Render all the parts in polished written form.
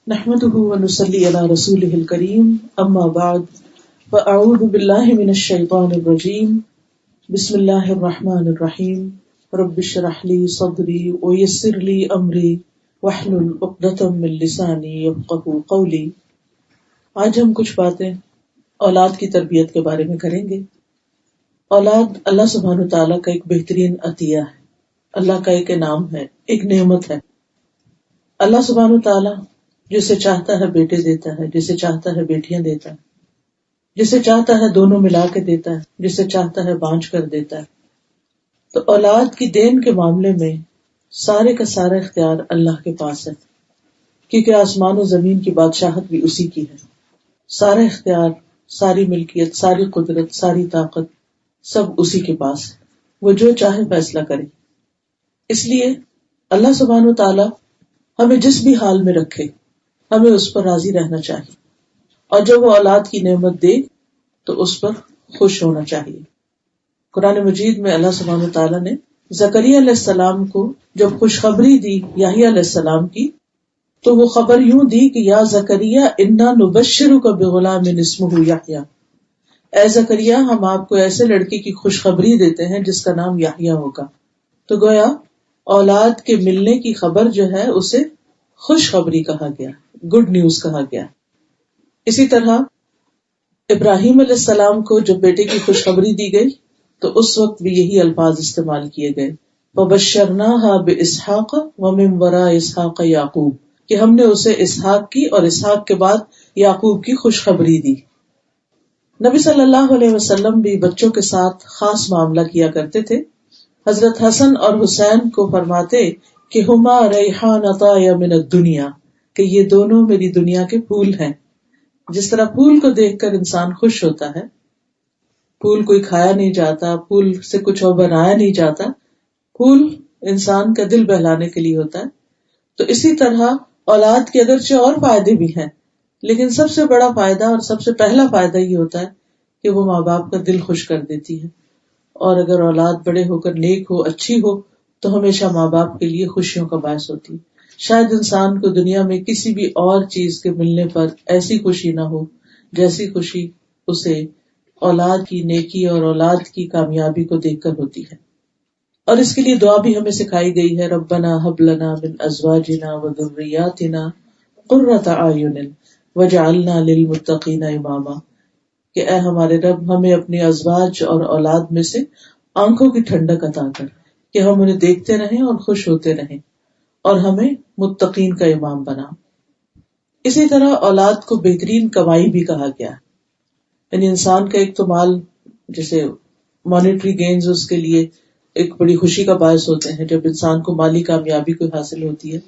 نحمده ونصلي على رسوله الكريم اما بعد فاعوذ بالله من الشيطان الرجيم بسم الله الرحمن الرحيم رب اشرح لي صدري ويسر لي امري واحلل عقدة من لساني يفقهوا قولي۔ آج ہم کچھ باتیں اولاد کی تربیت کے بارے میں کریں گے۔ اولاد اللہ سبحانہ تعالیٰ کا ایک بہترین عطیہ ہے، اللہ کا ایک انعام ہے، ایک نعمت ہے۔ اللہ سبحانہ تعالیٰ جسے چاہتا ہے بیٹے دیتا ہے، جسے چاہتا ہے بیٹیاں دیتا ہے، جسے چاہتا ہے دونوں ملا کے دیتا ہے، جسے چاہتا ہے بانٹ کر دیتا ہے۔ تو اولاد کی دین کے معاملے میں سارے کا سارا اختیار اللہ کے پاس ہے، کیونکہ آسمان و زمین کی بادشاہت بھی اسی کی ہے۔ سارا اختیار، ساری ملکیت، ساری قدرت، ساری طاقت سب اسی کے پاس ہے، وہ جو چاہے فیصلہ کرے۔ اس لیے اللہ سبحانہ و تعالی ہمیں جس بھی حال میں رکھے ہمیں اس پر راضی رہنا چاہیے، اور جب وہ اولاد کی نعمت دے تو اس پر خوش ہونا چاہیے۔ قرآن مجید میں اللہ سبحانہ تعالیٰ نے زکریا علیہ السلام کو جب خوشخبری دی یحییٰ علیہ السلام کی، تو وہ خبر یوں دی کہ یا زکریا انا نبشرک بغلام اسمہ یحییٰ، اے زکریا ہم آپ کو ایسے لڑکے کی خوشخبری دیتے ہیں جس کا نام یحییٰ ہوگا۔ تو گویا اولاد کے ملنے کی خبر جو ہے اسے خوشخبری کہا گیا، گڈ نیوز کہا گیا۔ اسی طرح ابراہیم علیہ السلام کو جب بیٹے کی خوشخبری دی گئی تو اس وقت بھی یہی الفاظ استعمال کیے گئے، فَبَشَّرْنَاهَا بِإِسْحَاقَ وَمِن وَرَاءِ إِسْحَاقَ یعقوب، کہ ہم نے اسے اسحاق کی اور اسحاق کے بعد یعقوب کی خوشخبری دی۔ نبی صلی اللہ علیہ وسلم بھی بچوں کے ساتھ خاص معاملہ کیا کرتے تھے۔ حضرت حسن اور حسین کو فرماتے کہ ہما ریحانتای من الدنیا، کہ یہ دونوں میری دنیا کے پھول ہیں۔ جس طرح پھول کو دیکھ کر انسان خوش ہوتا ہے، پھول کوئی کھایا نہیں جاتا، پھول سے کچھ اور بنایا نہیں جاتا، پھول انسان کا دل بہلانے کے لیے ہوتا ہے، تو اسی طرح اولاد کے اگرچہ اور فائدے بھی ہیں، لیکن سب سے بڑا فائدہ اور سب سے پہلا فائدہ یہ ہوتا ہے کہ وہ ماں باپ کا دل خوش کر دیتی ہے، اور اگر اولاد بڑے ہو کر نیک ہو، اچھی ہو، تو ہمیشہ ماں باپ کے لیے خوشیوں کا باعث ہوتی ہے۔ شاید انسان کو دنیا میں کسی بھی اور چیز کے ملنے پر ایسی خوشی نہ ہو جیسی خوشی اسے اولاد کی نیکی اور اولاد کی کامیابی کو دیکھ کر ہوتی ہے۔ اور اس کے لیے دعا بھی ہمیں سکھائی گئی ہے، ربنا ھب لنا من ازواجنا وذریاتنا قرۃ اعین واجعلنا للمتقین اماما، کہ اے ہمارے رب ہمیں اپنے ازواج اور اولاد میں سے آنکھوں کی ٹھنڈک عطا کر، کہ ہم انہیں دیکھتے رہیں اور خوش ہوتے رہیں، اور ہمیں متقین کا امام بنا۔ اسی طرح اولاد کو بہترین کمائی بھی کہا گیا، یعنی انسان کا ایک تو مال، جیسے مانیٹری گینز اس کے لیے ایک بڑی خوشی کا باعث ہوتے ہیں جب انسان کو مالی کامیابی کوئی حاصل ہوتی ہے،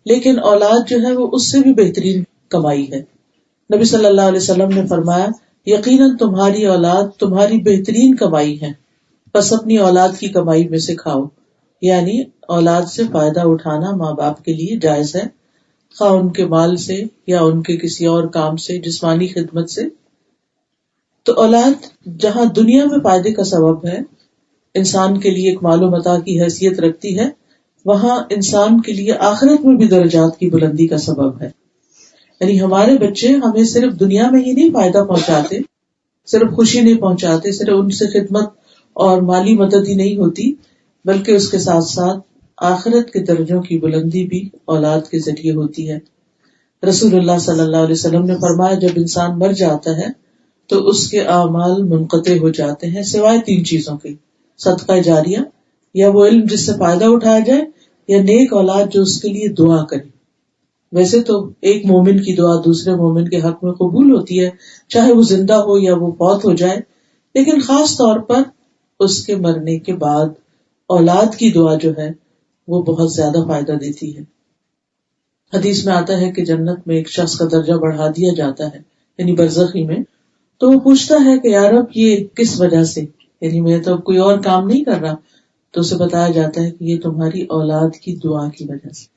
لیکن اولاد جو ہے وہ اس سے بھی بہترین کمائی ہے۔ نبی صلی اللہ علیہ وسلم نے فرمایا یقیناً تمہاری اولاد تمہاری بہترین کمائی ہے، بس اپنی اولاد کی کمائی میں سے کھاؤ، یعنی اولاد سے فائدہ اٹھانا ماں باپ کے لیے جائز ہے، خواہ ان کے مال سے یا ان کے کسی اور کام سے، جسمانی خدمت سے۔ تو اولاد جہاں دنیا میں فائدے کا سبب ہے، انسان کے لیے ایک مال و متاع کی حیثیت رکھتی ہے، وہاں انسان کے لیے آخرت میں بھی درجات کی بلندی کا سبب ہے۔ یعنی ہمارے بچے ہمیں صرف دنیا میں ہی نہیں فائدہ پہنچاتے، صرف خوشی نہیں پہنچاتے، صرف ان سے خدمت اور مالی مدد ہی نہیں ہوتی، بلکہ اس کے ساتھ ساتھ آخرت کے درجوں کی بلندی بھی اولاد کے ذریعے ہوتی ہے۔ رسول اللہ صلی اللہ علیہ وسلم نے فرمایا جب انسان مر جاتا ہے تو اس کے اعمال منقطع ہو جاتے ہیں سوائے 3 چیزوں کے، صدقہ جاریہ، یا وہ علم جس سے فائدہ اٹھایا جائے، یا نیک اولاد جو اس کے لیے دعا کرے۔ ویسے تو ایک مومن کی دعا دوسرے مومن کے حق میں قبول ہوتی ہے، چاہے وہ زندہ ہو یا وہ فوت ہو جائے، لیکن خاص طور پر اس کے مرنے کے بعد اولاد کی دعا جو ہے وہ بہت زیادہ فائدہ دیتی ہے۔ حدیث میں آتا ہے کہ جنت میں ایک شخص کا درجہ بڑھا دیا جاتا ہے، یعنی برزخی میں، تو وہ پوچھتا ہے کہ یا رب یہ کس وجہ سے، یعنی میں تو کوئی اور کام نہیں کر رہا، تو اسے بتایا جاتا ہے کہ یہ تمہاری اولاد کی دعا کی وجہ سے۔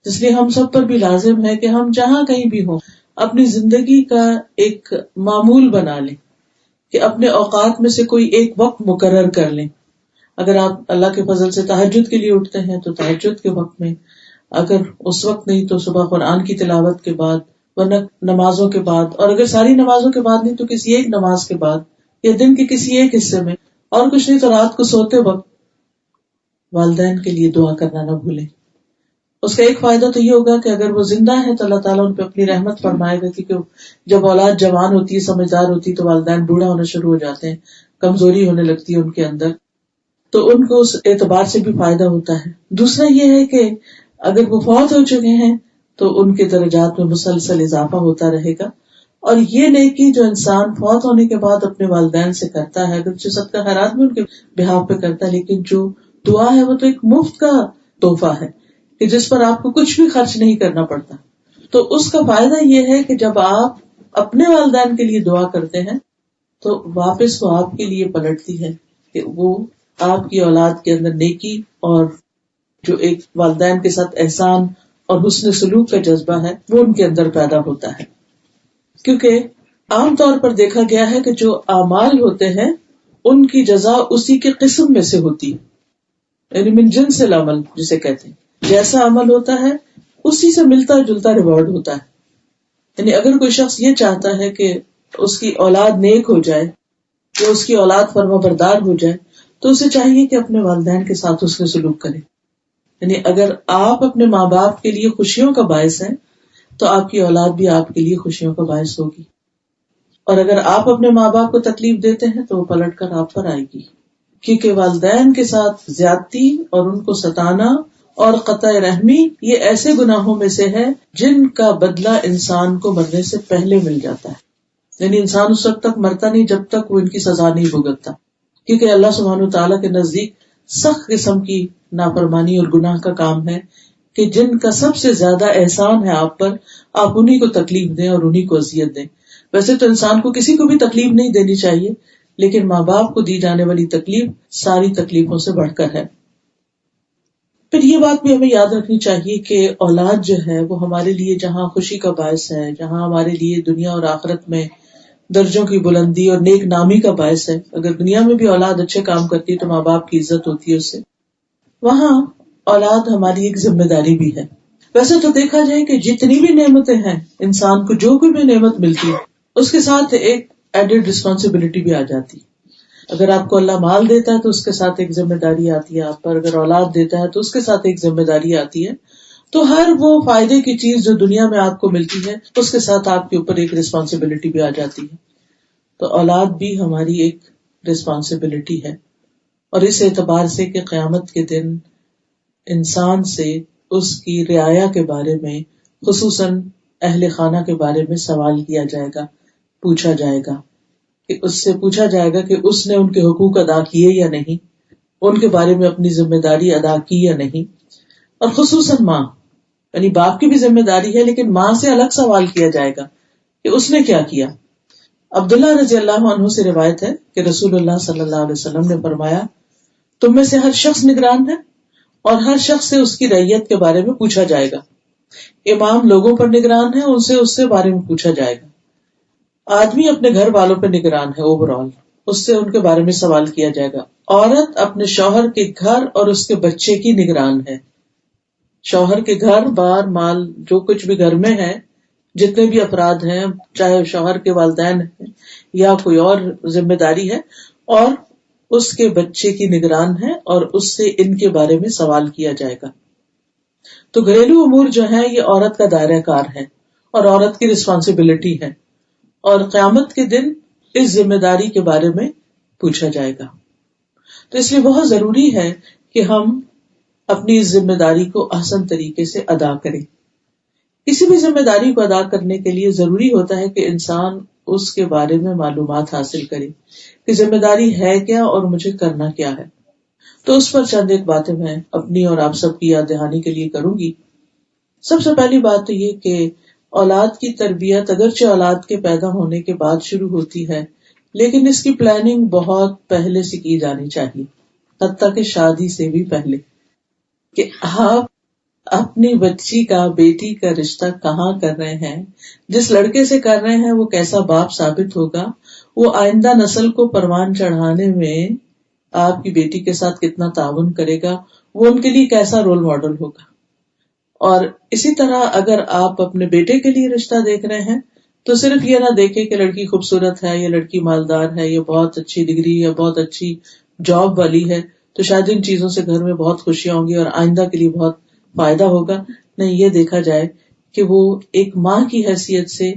اس لیے ہم سب پر بھی لازم ہے کہ ہم جہاں کہیں بھی ہوں اپنی زندگی کا ایک معمول بنا لیں، کہ اپنے اوقات میں سے کوئی ایک وقت مقرر کر لیں۔ اگر آپ اللہ کے فضل سے تہجد کے لیے اٹھتے ہیں تو تہجد کے وقت میں، اگر اس وقت نہیں تو صبح قرآن کی تلاوت کے بعد، ورنہ نمازوں کے بعد، اور اگر ساری نمازوں کے بعد نہیں تو کسی ایک نماز کے بعد یا دن کے کسی ایک حصے میں، اور کچھ نہیں تو رات کو سوتے وقت والدین کے لیے دعا کرنا نہ بھولیں. اس کا ایک فائدہ تو یہ ہوگا کہ اگر وہ زندہ ہے تو اللہ تعالیٰ ان پہ اپنی رحمت فرمائے گا، کیونکہ جب اولاد جوان ہوتی ہے، سمجھدار ہوتی ہے، تو والدین بوڑھا ہونا شروع ہو جاتے ہیں، کمزوری ہونے لگتی ہے ان کے اندر، تو ان کو اس اعتبار سے بھی فائدہ ہوتا ہے. دوسرا یہ ہے کہ اگر وہ فوت ہو چکے ہیں تو ان کے درجات میں مسلسل اضافہ ہوتا رہے گا. اور یہ نیکی جو انسان فوت ہونے کے بعد اپنے والدین سے کرتا ہے، اگر صدقہ خیرات بھی ان کے بہاف پہ کرتا ہے، لیکن جو دعا ہے وہ تو ایک مفت کا تحفہ ہے کہ جس پر آپ کو کچھ بھی خرچ نہیں کرنا پڑتا. تو اس کا فائدہ یہ ہے کہ جب آپ اپنے والدین کے لیے دعا کرتے ہیں تو واپس وہ آپ کے لیے پلٹتی ہے کہ وہ آپ کی اولاد کے اندر نیکی اور جو ایک والدین کے ساتھ احسان اور حسن سلوک کا جذبہ ہے وہ ان کے اندر پیدا ہوتا ہے. کیونکہ عام طور پر دیکھا گیا ہے کہ جو اعمال ہوتے ہیں ان کی جزا اسی کے قسم میں سے ہوتی ہے، یعنی من جنس العمل جسے کہتے ہیں. جیسا عمل ہوتا ہے اسی سے ملتا جلتا ریوارڈ ہوتا ہے. یعنی اگر کوئی شخص یہ چاہتا ہے کہ اس کی اولاد نیک ہو جائے یا اس کی اولاد فرما بردار ہو جائے تو اسے چاہیے کہ اپنے والدین کے ساتھ حسن سلوک کرے. یعنی اگر آپ اپنے ماں باپ کے لیے خوشیوں کا باعث ہیں تو آپ کی اولاد بھی آپ کے لیے خوشیوں کا باعث ہوگی، اور اگر آپ اپنے ماں باپ کو تکلیف دیتے ہیں تو وہ پلٹ کر آپ پر آئے گی. کیونکہ والدین کے ساتھ زیادتی اور ان کو ستانا اور قطع رحمی یہ ایسے گناہوں میں سے ہے جن کا بدلہ انسان کو مرنے سے پہلے مل جاتا ہے. یعنی انسان اس وقت تک مرتا نہیں جب تک وہ ان کی سزا نہیں بھگتتا، کیونکہ اللہ سبحانہ وتعالیٰ کے نزدیک سخت قسم کی نافرمانی اور گناہ کا کام ہے کہ جن کا سب سے زیادہ احسان ہے آپ پر، آپ انہی کو تکلیف دیں اور انہی کو اذیت دیں. ویسے تو انسان کو کسی کو بھی تکلیف نہیں دینی چاہیے، لیکن ماں باپ کو دی جانے والی تکلیف ساری تکلیفوں سے بڑھ کر ہے. پھر یہ بات بھی ہمیں یاد رکھنی چاہیے کہ اولاد جو ہے وہ ہمارے لیے جہاں خوشی کا باعث ہے، جہاں ہمارے لیے دنیا اور آخرت میں درجوں کی بلندی اور نیک نامی کا باعث ہے. اگر دنیا میں بھی اولاد اچھے کام کرتی ہے تو ماں باپ کی عزت ہوتی ہے اس سے، وہاں اولاد ہماری ایک ذمہ داری بھی ہے. ویسے تو دیکھا جائے کہ جتنی بھی نعمتیں ہیں، انسان کو جو کوئی بھی نعمت ملتی ہے اس کے ساتھ ایک ایڈڈ رسپانسبلٹی بھی آ جاتی ہے. اگر آپ کو اللہ مال دیتا ہے تو اس کے ساتھ ایک ذمہ داری آتی ہے آپ پر، اگر اولاد دیتا ہے تو اس کے ساتھ ایک ذمہ داری آتی ہے. تو ہر وہ فائدے کی چیز جو دنیا میں آپ کو ملتی ہے اس کے ساتھ آپ کے اوپر ایک رسپانسبلٹی بھی آ جاتی ہے. تو اولاد بھی ہماری ایک رسپانسبلٹی ہے، اور اس اعتبار سے کہ قیامت کے دن انسان سے اس کی رعایا کے بارے میں، خصوصاً اہل خانہ کے بارے میں سوال کیا جائے گا، پوچھا جائے گا. کہ اس سے پوچھا جائے گا کہ اس نے ان کے حقوق ادا کیے یا نہیں، ان کے بارے میں اپنی ذمہ داری ادا کی یا نہیں. اور خصوصاً ماں، یعنی باپ کی بھی ذمہ داری ہے لیکن ماں سے الگ سوال کیا جائے گا کہ اس نے کیا کیا. عبداللہ رضی اللہ عنہ سے روایت ہے کہ رسول اللہ صلی اللہ علیہ وسلم نے فرمایا، تم میں سے ہر شخص نگران ہے اور ہر شخص سے اس کی رعیت کے بارے میں پوچھا جائے گا. امام لوگوں پر نگران ہے، ان سے اس سے بارے میں پوچھا جائے گا. آدمی اپنے گھر والوں پہ نگران ہے، اوور آل اس سے ان کے بارے میں سوال کیا جائے گا. عورت اپنے شوہر کے گھر اور اس کے بچے کی نگران ہے. شوہر کے گھر بار مال جو کچھ بھی گھر میں ہے، جتنے بھی افراد ہیں، چاہے شوہر کے والدین ہیں یا کوئی اور ذمہ داری ہے، اور اس کے بچے کی نگران ہے اور اس سے ان کے بارے میں سوال کیا جائے گا. تو گھریلو امور جو ہے یہ عورت کا دائرہ کار ہے اور عورت کی رسپانسبلٹی ہے، اور قیامت کے دن اس ذمہ داری کے بارے میں پوچھا جائے گا. تو اس لیے بہت ضروری ہے کہ ہم اپنی اس ذمہ داری کو احسن طریقے سے ادا کریں. کسی بھی ذمہ داری کو ادا کرنے کے لیے ضروری ہوتا ہے کہ انسان اس کے بارے میں معلومات حاصل کرے کہ ذمہ داری ہے کیا اور مجھے کرنا کیا ہے. تو اس پر چند ایک باتیں میں اپنی اور آپ سب کی یاد دہانی کے لیے کروں گی. سب سے پہلی بات تو یہ کہ اولاد کی تربیت اگرچہ اولاد کے پیدا ہونے کے بعد شروع ہوتی ہے، لیکن اس کی پلاننگ بہت پہلے سے کی جانی چاہیے، حتیٰ کہ شادی سے بھی پہلے، کہ آپ اپنی بچی کا، بیٹی کا رشتہ کہاں کر رہے ہیں، جس لڑکے سے کر رہے ہیں وہ کیسا باپ ثابت ہوگا، وہ آئندہ نسل کو پروان چڑھانے میں آپ کی بیٹی کے ساتھ کتنا تعاون کرے گا، وہ ان کے لیے کیسا رول ماڈل ہوگا. اور اسی طرح اگر آپ اپنے بیٹے کے لیے رشتہ دیکھ رہے ہیں تو صرف یہ نہ دیکھیں کہ لڑکی خوبصورت ہے یا لڑکی مالدار ہے یا بہت اچھی ڈگری یا بہت اچھی جاب والی ہے تو شاید ان چیزوں سے گھر میں بہت خوشیاں ہوں گی اور آئندہ کے لیے بہت فائدہ ہوگا. نہیں، یہ دیکھا جائے کہ وہ ایک ماں کی حیثیت سے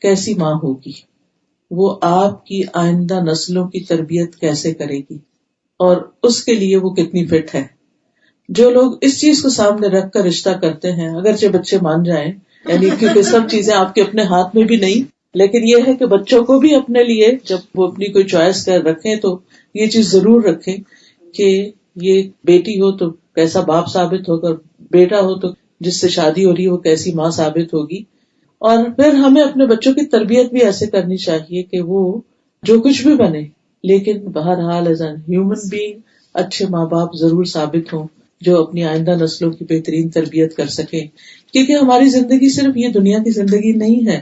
کیسی ماں ہوگی، وہ آپ کی آئندہ نسلوں کی تربیت کیسے کرے گی اور اس کے لیے وہ کتنی فٹ ہے. جو لوگ اس چیز کو سامنے رکھ کر رشتہ کرتے ہیں، اگرچہ بچے مان جائیں، یعنی کیونکہ سب چیزیں آپ کے اپنے ہاتھ میں بھی نہیں، لیکن یہ ہے کہ بچوں کو بھی اپنے لیے جب وہ اپنی کوئی چوائس کر رکھیں تو یہ چیز ضرور رکھیں کہ یہ بیٹی ہو تو کیسا باپ ثابت ہوگا، بیٹا ہو تو جس سے شادی ہو رہی ہے وہ کیسی ماں ثابت ہوگی. اور پھر ہمیں اپنے بچوں کی تربیت بھی ایسے کرنی چاہیے کہ وہ جو کچھ بھی بنے لیکن بہرحال ایز این ہیومن بینگ اچھے ماں باپ ضرور ثابت ہوں جو اپنی آئندہ نسلوں کی بہترین تربیت کر سکیں. کیونکہ ہماری زندگی صرف یہ دنیا کی زندگی نہیں ہے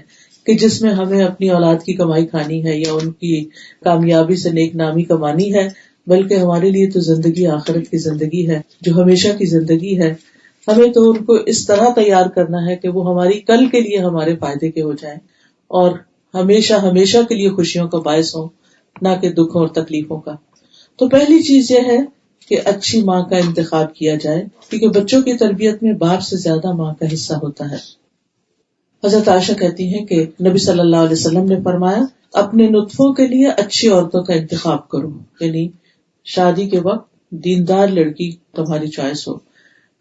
کہ جس میں ہمیں اپنی اولاد کی کمائی کھانی ہے یا ان کی کامیابی سے نیک نامی کمانی ہے، بلکہ ہمارے لیے تو زندگی آخرت کی زندگی ہے جو ہمیشہ کی زندگی ہے. ہمیں تو ان کو اس طرح تیار کرنا ہے کہ وہ ہماری کل کے لیے ہمارے فائدے کے ہو جائیں اور ہمیشہ ہمیشہ کے لیے خوشیوں کا باعث ہوں، نہ کہ دکھوں اور تکلیفوں کا. تو پہلی چیز یہ ہے کہ اچھی ماں کا انتخاب کیا جائے، کیونکہ بچوں کی تربیت میں باپ سے زیادہ ماں کا حصہ ہوتا ہے. حضرت عائشہ کہتی ہیں کہ نبی صلی اللہ علیہ وسلم نے فرمایا، اپنے نطفوں کے لیے اچھی عورتوں کا انتخاب کرو، یعنی شادی کے وقت دیندار لڑکی تمہاری چوائس ہو.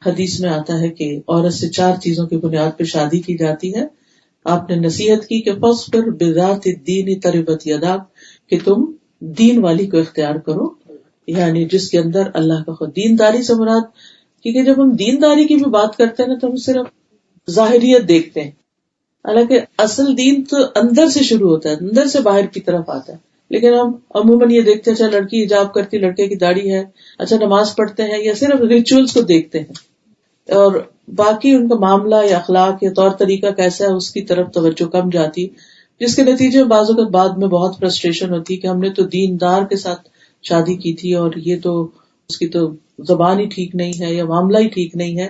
حدیث میں آتا ہے کہ عورت سے 4 چیزوں کی بنیاد پہ شادی کی جاتی ہے. آپ نے نصیحت کی کہ فاصبر بذات الدین تربت یداک، کہ تم دین والی کو اختیار کرو، یعنی جس کے اندر اللہ کا خود. دینداری سے مراد، کیونکہ جب ہم دینداری کی بھی بات کرتے ہیں نا تو ہم صرف ظاہریت دیکھتے ہیں، حالانکہ اصل دین تو اندر سے شروع ہوتا ہے، اندر سے باہر کی طرف آتا ہے. لیکن ہم عموماً یہ دیکھتے ہیں اچھا لڑکی حجاب کرتی، لڑکے کی داڑھی ہے، اچھا نماز پڑھتے ہیں، یا صرف ریچولز کو دیکھتے ہیں اور باقی ان کا معاملہ یا اخلاق یا طور طریقہ کیسا ہے اس کی طرف توجہ کم جاتی، جس کے نتیجے میں بعض اوقات بعد میں بہت فرسٹریشن ہوتی کہ ہم نے تو دیندار کے ساتھ شادی کی تھی اور یہ تو اس کی تو زبان ہی ٹھیک نہیں ہے یا معاملہ ہی ٹھیک نہیں ہے،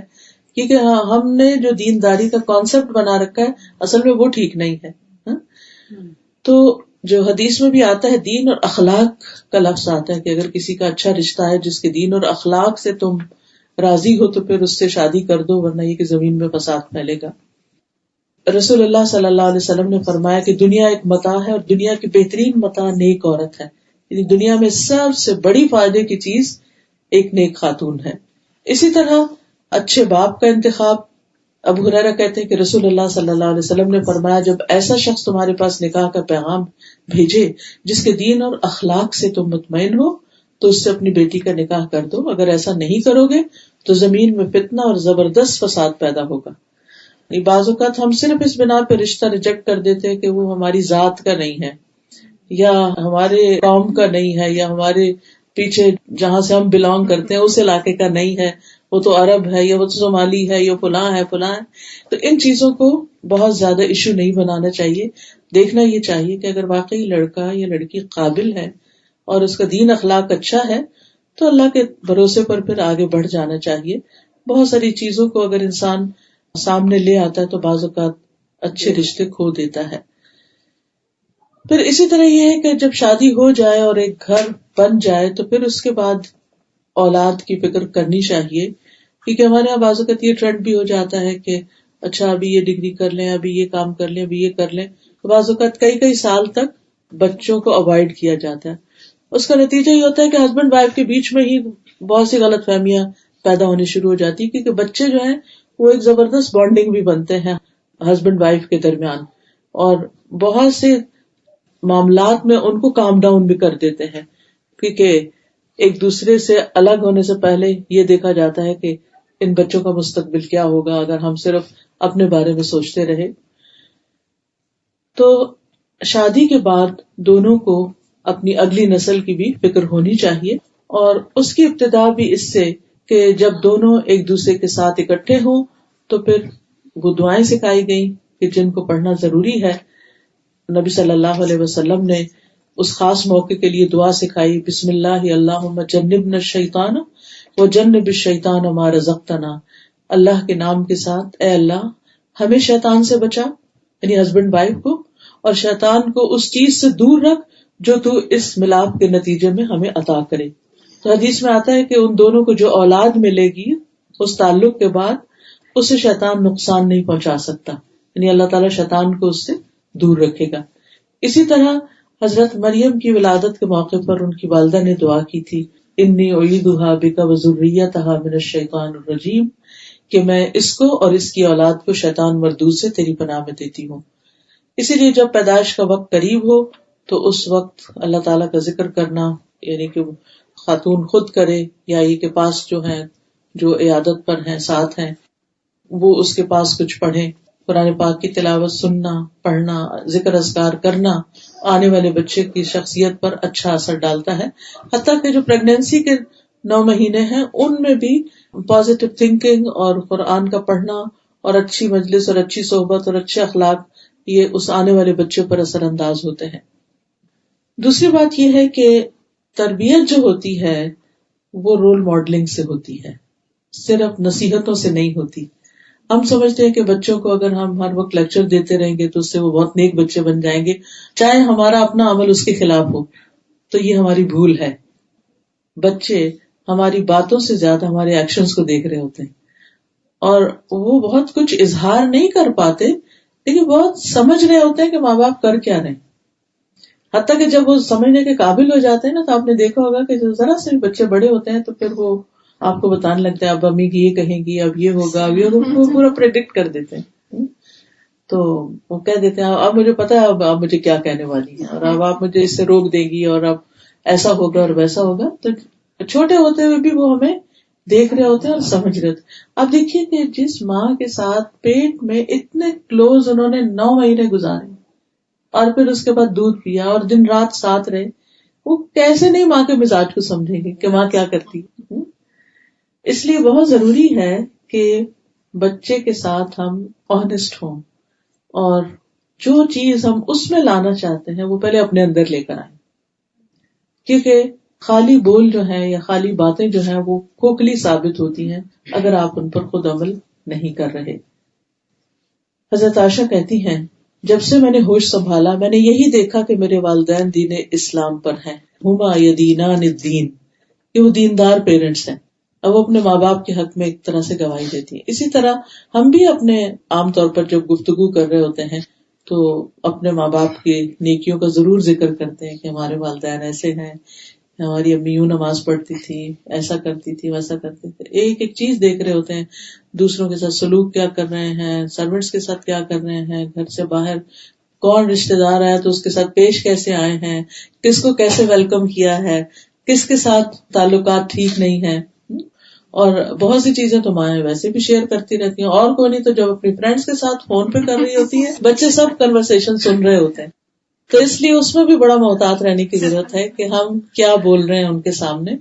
کیونکہ ہم نے جو دینداری کا کانسیپٹ بنا رکھا ہے اصل میں وہ ٹھیک نہیں ہے. تو جو حدیث میں بھی آتا ہے دین اور اخلاق کا لفظ آتا ہے کہ اگر کسی کا اچھا رشتہ ہے جس کے دین اور اخلاق سے تم راضی ہو تو پھر اس سے شادی کر دو، ورنہ یہ کہ زمین میں فساد پھیلے گا. رسول اللہ صلی اللہ علیہ وسلم نے فرمایا کہ دنیا ایک متاع ہے اور دنیا کی بہترین متاع نیک عورت ہے، یعنی دنیا میں سب سے بڑی فائدے کی چیز ایک نیک خاتون ہے. اسی طرح اچھے باپ کا انتخاب. ابو ہریرہ کہتے ہیں کہ رسول اللہ صلی اللہ علیہ وسلم نے فرمایا جب ایسا شخص تمہارے پاس نکاح کا پیغام بھیجے جس کے دین اور اخلاق سے تم مطمئن ہو تو اس سے اپنی بیٹی کا نکاح کر دو، اگر ایسا نہیں کرو گے تو زمین میں فتنہ اور زبردست فساد پیدا ہوگا. بعض اوقات ہم صرف اس بنا پہ رشتہ ریجیکٹ کر دیتے ہیں کہ وہ ہماری ذات کا نہیں ہے یا ہمارے قوم کا نہیں ہے یا ہمارے پیچھے جہاں سے ہم بلانگ کرتے ہیں اس علاقے کا نہیں ہے، وہ تو عرب ہے یا وہ تو صومالی ہے یا فلاں ہے. تو ان چیزوں کو بہت زیادہ ایشو نہیں بنانا چاہیے. دیکھنا یہ چاہیے کہ اگر واقعی لڑکا یا لڑکی قابل ہے اور اس کا دین اخلاق اچھا ہے تو اللہ کے بھروسے پر پھر آگے بڑھ جانا چاہیے. بہت ساری چیزوں کو اگر انسان سامنے لے آتا ہے تو بعض اوقات اچھے رشتے کھو دیتا ہے. پھر اسی طرح یہ ہے کہ جب شادی ہو جائے اور ایک گھر بن جائے تو پھر اس کے بعد اولاد کی فکر کرنی چاہیے، کیونکہ ہمارے یہاں بعض اوقات یہ ٹرینڈ بھی ہو جاتا ہے کہ اچھا ابھی یہ ڈگری کر لیں، ابھی یہ کام کر لیں، ابھی یہ کر لیں. بعض اوقات کئی سال تک بچوں کو اوائڈ کیا جاتا ہے. اس کا نتیجہ یہ ہوتا ہے کہ ہسبینڈ وائف کے بیچ میں ہی بہت سی غلط فہمیاں پیدا ہونی شروع ہو جاتی، کیونکہ بچے جو ہیں وہ ایک زبردست بانڈنگ بھی بنتے ہیں ہسبینڈ وائف کے درمیان اور بہت سے معاملات میں ان کو کام ڈاؤن بھی کر دیتے ہیں، کیونکہ ایک دوسرے سے الگ ہونے سے پہلے یہ دیکھا جاتا ہے کہ ان بچوں کا مستقبل کیا ہوگا اگر ہم صرف اپنے بارے میں سوچتے رہے. تو شادی کے بعد دونوں کو اپنی اگلی نسل کی بھی فکر ہونی چاہیے اور اس کی ابتدا بھی اس سے کہ جب دونوں ایک دوسرے کے ساتھ اکٹھے ہوں تو پھر وہ دعائیں سکھائی گئیں کہ جن کو پڑھنا ضروری ہے. نبی صلی اللہ علیہ وسلم نے اس خاص موقع کے لیے دعا سکھائی، بسم اللہ اللہم جنبنا الشیطان وجنب الشیطان ما رزقتنا. اللہ کے نام کے ساتھ، اے اللہ ہمیں شیطان سے بچا، یعنی ہسبینڈ وائف کو، اور شیطان کو اس چیز سے دور رکھ جو تو اس ملاپ کے نتیجے میں ہمیں عطا کرے. تو حدیث میں آتا ہے کہ ان دونوں کو جو اولاد ملے گی اس تعلق کے بعد اسے شیطان نقصان نہیں پہنچا سکتا، یعنی اللہ تعالیٰ شیطان کو اس سے دور رکھے گا. اسی طرح حضرت مریم کی ولادت کے موقع پر ان کی والدہ نے دعا کی تھی، انی اعیدھا بک وذریتھا من الشیطان الرجیم، کہ میں اس کو اور اس کی اولاد کو شیطان مردود سے تیری پناہ میں دیتی ہوں. اسی لیے جب پیدائش کا وقت قریب ہو تو اس وقت اللہ تعالیٰ کا ذکر کرنا، یعنی کہ خاتون خود کرے یا یہ کے پاس جو ہیں جو عیادت پر ہیں ساتھ ہیں وہ اس کے پاس کچھ پڑھیں، قرآن پاک کی تلاوت سننا، پڑھنا، ذکر اذکار کرنا آنے والے بچے کی شخصیت پر اچھا اثر ڈالتا ہے. حتیٰ کہ جو پریگنینسی کے 9 مہینے ہیں ان میں بھی پازیٹیو تھنکنگ اور قرآن کا پڑھنا اور اچھی مجلس اور اچھی صحبت اور اچھے اخلاق یہ اس آنے والے بچے پر اثر انداز ہوتے ہیں. دوسری بات یہ ہے کہ تربیت جو ہوتی ہے وہ رول ماڈلنگ سے ہوتی ہے، صرف نصیحتوں سے نہیں ہوتی. ہم سمجھتے ہیں کہ بچوں کو اگر ہم ہر وقت لیکچر دیتے رہیں گے تو اس سے وہ بہت نیک بچے بن جائیں گے چاہے ہمارا اپنا عمل اس کے خلاف ہو. تو یہ ہماری بھول ہے. بچے ہماری باتوں سے زیادہ ہمارے ایکشنز کو دیکھ رہے ہوتے ہیں اور وہ بہت کچھ اظہار نہیں کر پاتے لیکن بہت سمجھ رہے ہوتے ہیں کہ ماں باپ کر کیا رہے. حتیٰ کہ جب وہ سمجھنے کے قابل ہو جاتے ہیں نا تو آپ نے دیکھا ہوگا کہ ذرا سے بچے بڑے ہوتے ہیں تو پھر وہ آپ کو بتانے لگتے ہیں اب امی کی یہ کہیں گی، اب یہ ہوگا، اب یہ ہوگا، وہ پورا پریڈکٹ کر دیتے ہیں. تو وہ کہہ دیتے ہیں اب مجھے پتا ہے اب آپ مجھے کیا کہنے والی ہیں اور اب آپ مجھے اس سے روک دے گی اور اب ایسا ہوگا اور ویسا ہوگا. تو چھوٹے ہوتے ہوئے بھی وہ ہمیں دیکھ رہے ہوتے ہیں اور سمجھ رہے ہوتے ہیں. اب دیکھیے کہ جس ماں کے ساتھ پیٹ میں اتنے کلوز انہوں نے 9 مہینے گزارے اور پھر اس کے بعد دودھ پیا اور دن رات ساتھ رہے، وہ کیسے نہیں ماں کے مزاج کو سمجھیں گے کہ ماں کیا کرتی. اس لیے بہت ضروری ہے کہ بچے کے ساتھ ہم آنےسٹ ہوں اور جو چیز ہم اس میں لانا چاہتے ہیں وہ پہلے اپنے اندر لے کر آئیں، کیونکہ خالی بول جو ہیں یا خالی باتیں جو ہیں وہ کھوکھلی ثابت ہوتی ہیں اگر آپ ان پر خود عمل نہیں کر رہے. حضرت عائشہ کہتی ہیں جب سے میں نے ہوش سنبھالا میں نے یہی دیکھا کہ میرے والدین دین اسلام پر ہیں، ہما یدینان الدین، کہ وہ دیندار پیرنٹس ہیں. اب وہ اپنے ماں باپ کے حق میں ایک طرح سے گواہی دیتی ہیں. اسی طرح ہم بھی اپنے عام طور پر جب گفتگو کر رہے ہوتے ہیں تو اپنے ماں باپ کی نیکیوں کا ضرور ذکر کرتے ہیں کہ ہمارے والدین ایسے ہیں، ہماری امی یوں نماز پڑھتی تھی، ایسا کرتی تھی، ویسا کرتی تھی. ایک ایک چیز دیکھ رہے ہوتے ہیں، دوسروں کے ساتھ سلوک کیا کر رہے ہیں، سروینٹس کے ساتھ کیا کر رہے ہیں، گھر سے باہر کون رشتے دار آیا تو اس کے ساتھ پیش کیسے آئے ہیں، کس کو کیسے ویلکم کیا ہے، کس کے ساتھ تعلقات ٹھیک نہیں ہیں. اور بہت سی چیزیں تو مائیں ویسے بھی شیئر کرتی رہتی ہیں، اور کوئی نہیں تو جب اپنی فرینڈس کے ساتھ فون پہ کر رہی ہوتی ہے بچے سب کنورسیشن سن رہے ہوتے ہیں. تو اس لیے اس میں بھی بڑا محتاط رہنے کی ضرورت ہے کہ ہم کیا بول رہے ہیں ان کے سامنے.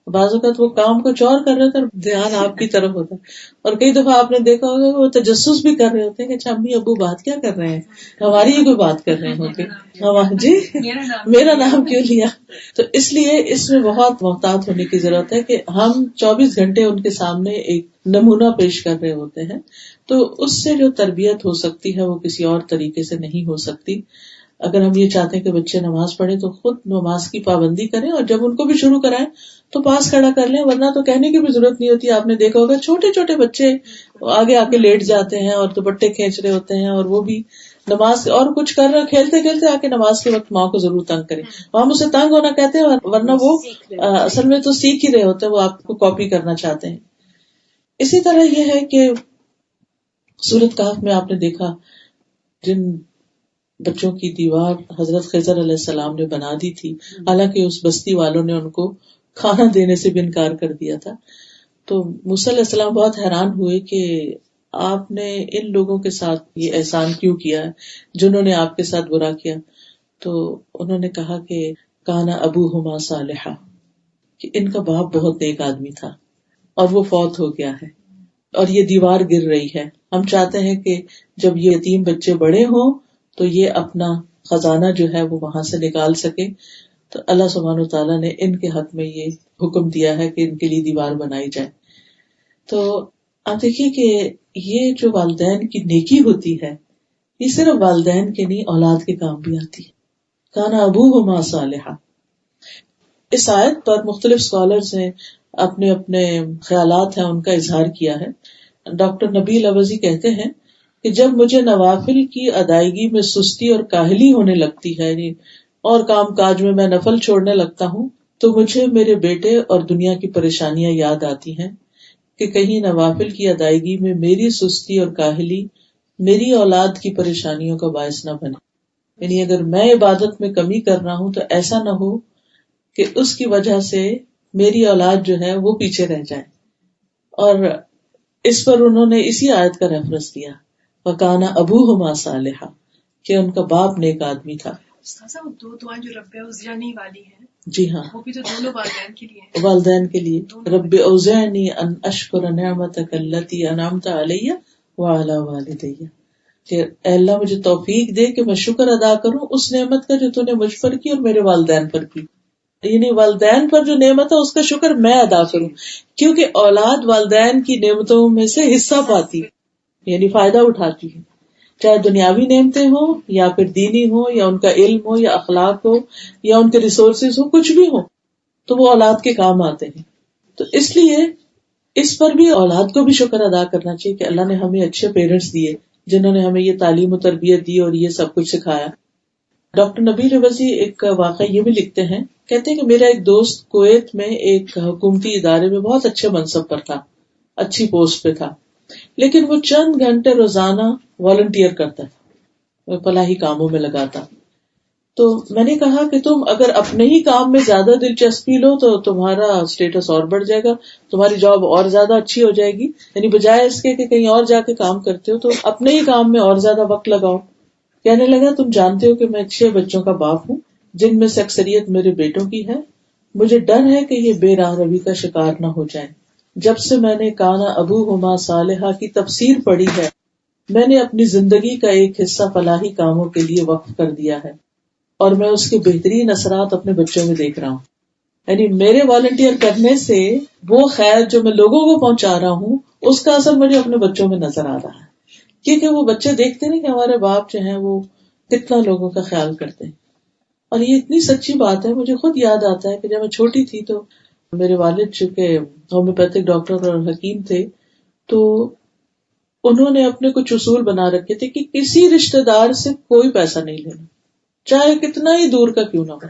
بعض اوقات وہ کام کچھ اور کر رہے تھے اور دھیان آپ کی طرف ہوتا ہے. اور کئی دفعہ آپ نے دیکھا ہوگا وہ تجسس بھی کر رہے ہوتے ہیں کہ اچھا امی ابو بات کیا کر رہے ہیں، ہماری ہی کوئی بات کر رہے ہوں گے، جی میرا نام کیوں لیا. تو اس لیے اس میں بہت محتاط ہونے کی ضرورت ہے کہ ہم 24 گھنٹے ان کے سامنے ایک نمونہ پیش کر رہے ہوتے ہیں. تو اس سے جو تربیت ہو سکتی ہے وہ کسی اور طریقے سے نہیں ہو سکتی. اگر ہم یہ چاہتے ہیں کہ بچے نماز پڑھیں تو خود نماز کی پابندی کریں اور جب ان کو بھی شروع کرائیں تو پاس کھڑا کر لیں، ورنہ تو کہنے کی بھی ضرورت نہیں ہوتی. آپ نے دیکھا ہوگا چھوٹے چھوٹے بچے آگے آ کے لیٹ جاتے ہیں اور دوپٹے کھینچ رہے ہوتے ہیں اور وہ بھی نماز اور کچھ کر رہے کھیلتے کھیلتے آ کے نماز کے وقت ماں کو ضرور تنگ کریں. ہم اسے تنگ ہونا کہتے ہیں ورنہ وہ اصل میں تو سیکھ ہی رہے ہوتے ہیں، وہ آپ کو کاپی کرنا چاہتے ہیں. اسی طرح یہ ہے کہ سورۃ کہف میں آپ نے دیکھا جن بچوں کی دیوار حضرت خضر علیہ السلام نے بنا دی تھی، حالانکہ اس بستی والوں نے ان کو کھانا دینے سے بھی انکار کر دیا تھا. تو موسیٰ علیہ السلام بہت حیران ہوئے کہ آپ نے ان لوگوں کے ساتھ یہ احسان کیوں کیا ہے جنہوں نے آپ کے ساتھ برا کیا. تو انہوں نے کہا کہ کانا ابوہما صالحا، کہ ان کا باپ بہت نیک آدمی تھا اور وہ فوت ہو گیا ہے اور یہ دیوار گر رہی ہے. ہم چاہتے ہیں کہ جب یہ یتیم بچے بڑے ہوں تو یہ اپنا خزانہ جو ہے وہ وہاں سے نکال سکے. تو اللہ سبحانہ وتعالیٰ نے ان کے حق میں یہ حکم دیا ہے کہ ان کے لیے دیوار بنائی جائے. تو آپ دیکھیے کہ یہ جو والدین کی نیکی ہوتی ہے یہ صرف والدین کے نہیں اولاد کے کام بھی آتی ہے. کانا ابوہما صالحا. اس آیت پر مختلف اسکالرز نے اپنے اپنے خیالات ہیں ان کا اظہار کیا ہے. ڈاکٹر نبیل اوزی کہتے ہیں کہ جب مجھے نوافل کی ادائیگی میں سستی اور کاہلی ہونے لگتی ہے اور کام کاج میں نفل چھوڑنے لگتا ہوں تو مجھے میرے بیٹے اور دنیا کی پریشانیاں یاد آتی ہیں کہ کہیں نوافل کی ادائیگی میں میری سستی اور کاہلی میری اولاد کی پریشانیوں کا باعث نہ بنے. یعنی اگر میں عبادت میں کمی کر رہا ہوں تو ایسا نہ ہو کہ اس کی وجہ سے میری اولاد جو ہے وہ پیچھے رہ جائے. اور اس پر انہوں نے اسی آیت کا ریفرنس دیا وَكَانَ أَبُوهُمَا صَالِحًا کہ ان کا باپ نیک آدمی تھا. وہ دو دعائیں جو رب اوزعنی والی ہیں جی ہاں وہ بھی تو دونوں والدین کے لیے ہیں. والدین کے لیے رب اوزعنی ان اشکر نعمتک التی انعمت علی وعلی والدی کہ اے اللہ مجھے توفیق دے کہ میں شکر ادا کروں اس نعمت کا جو تو نے مجھ پر کی اور میرے والدین پر کی. یعنی والدین پر جو نعمت ہے اس کا شکر میں ادا کروں کیونکہ اولاد والدین کی نعمتوں میں سے حصہ پاتی ہے یعنی فائدہ اٹھاتی ہے چاہے دنیاوی نعمتیں ہوں یا پھر دینی ہوں یا ان کا علم ہو یا اخلاق ہو یا ان کے ریسورسز ہو کچھ بھی ہو تو وہ اولاد کے کام آتے ہیں. تو اس لیے اس پر بھی اولاد کو بھی شکر ادا کرنا چاہیے کہ اللہ نے ہمیں اچھے پیرنٹس دیے جنہوں نے ہمیں یہ تعلیم و تربیت دی اور یہ سب کچھ سکھایا. ڈاکٹر نبیل اوزی ایک واقعہ یہ بھی لکھتے ہیں کہتے ہیں کہ میرا ایک دوست کویت میں ایک حکومتی ادارے میں بہت اچھے منصب پر تھا اچھی پوسٹ پہ تھا لیکن وہ چند گھنٹے روزانہ والنٹیئر کرتا تھا فلاحی کاموں میں لگاتا. تو میں نے کہا کہ تم اگر اپنے ہی کام میں زیادہ دلچسپی لو تو تمہارا اسٹیٹس اور بڑھ جائے گا تمہاری جاب اور زیادہ اچھی ہو جائے گی یعنی بجائے اس کے کہ کہیں اور جا کے کام کرتے ہو تو اپنے ہی کام میں اور زیادہ وقت لگاؤ. کہنے لگا تم جانتے ہو کہ میں 6 بچوں کا باپ ہوں جن میں سے اکثریت میرے بیٹوں کی ہے. مجھے ڈر ہے کہ یہ بے راہ روی کا شکار نہ ہو جائے. جب سے میں نے کانا ابوہما صالحا کی تفسیر پڑھی ہے میں نے اپنی زندگی کا ایک حصہ فلاحی کاموں کے لیے وقف کر دیا ہے اور میں اس کے بہترین اثرات اپنے بچوں میں دیکھ رہا ہوں. یعنی میرے والنٹیئر کرنے سے وہ خیر جو میں لوگوں کو پہنچا رہا ہوں اس کا اثر مجھے اپنے بچوں میں نظر آ رہا ہے کیونکہ وہ بچے دیکھتے ہیں کہ ہمارے باپ جو ہیں وہ کتنا لوگوں کا خیال کرتے ہیں. اور یہ اتنی سچی بات ہے مجھے خود یاد آتا ہے کہ جب میں چھوٹی تھی تو میرے والد چونکہ ہومیوپیتھک ڈاکٹر اور حکیم تھے تو انہوں نے اپنے کچھ اصول بنا رکھے تھے کہ کسی رشتے دار سے کوئی پیسہ نہیں لینا چاہے کتنا ہی دور کا کیوں نہ ہو.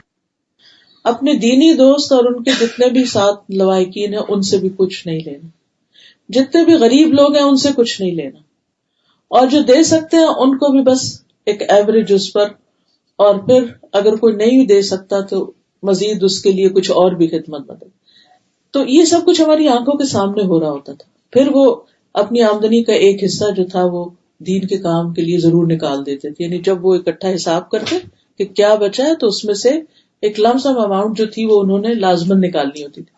اپنے دینی دوست اور ان کے جتنے بھی ساتھ لوائقین ہیں ان سے بھی کچھ نہیں لینا. جتنے بھی غریب لوگ ہیں ان سے کچھ نہیں لینا اور جو دے سکتے ہیں ان کو بھی بس ایک ایوریج اس پر اور پھر اگر کوئی نہیں دے سکتا تو مزید اس کے لیے کچھ اور بھی خدمت نہ دے. تو یہ سب کچھ ہماری آنکھوں کے سامنے ہو رہا ہوتا تھا. پھر وہ اپنی آمدنی کا ایک حصہ جو تھا وہ دین کے کام کے لیے ضرور نکال دیتے تھے. یعنی جب وہ اکٹھا حساب کرتے کہ کیا بچا ہے تو اس میں سے ایک لم سم اماؤنٹ جو تھی وہ انہوں نے لازمن نکالنی ہوتی تھی.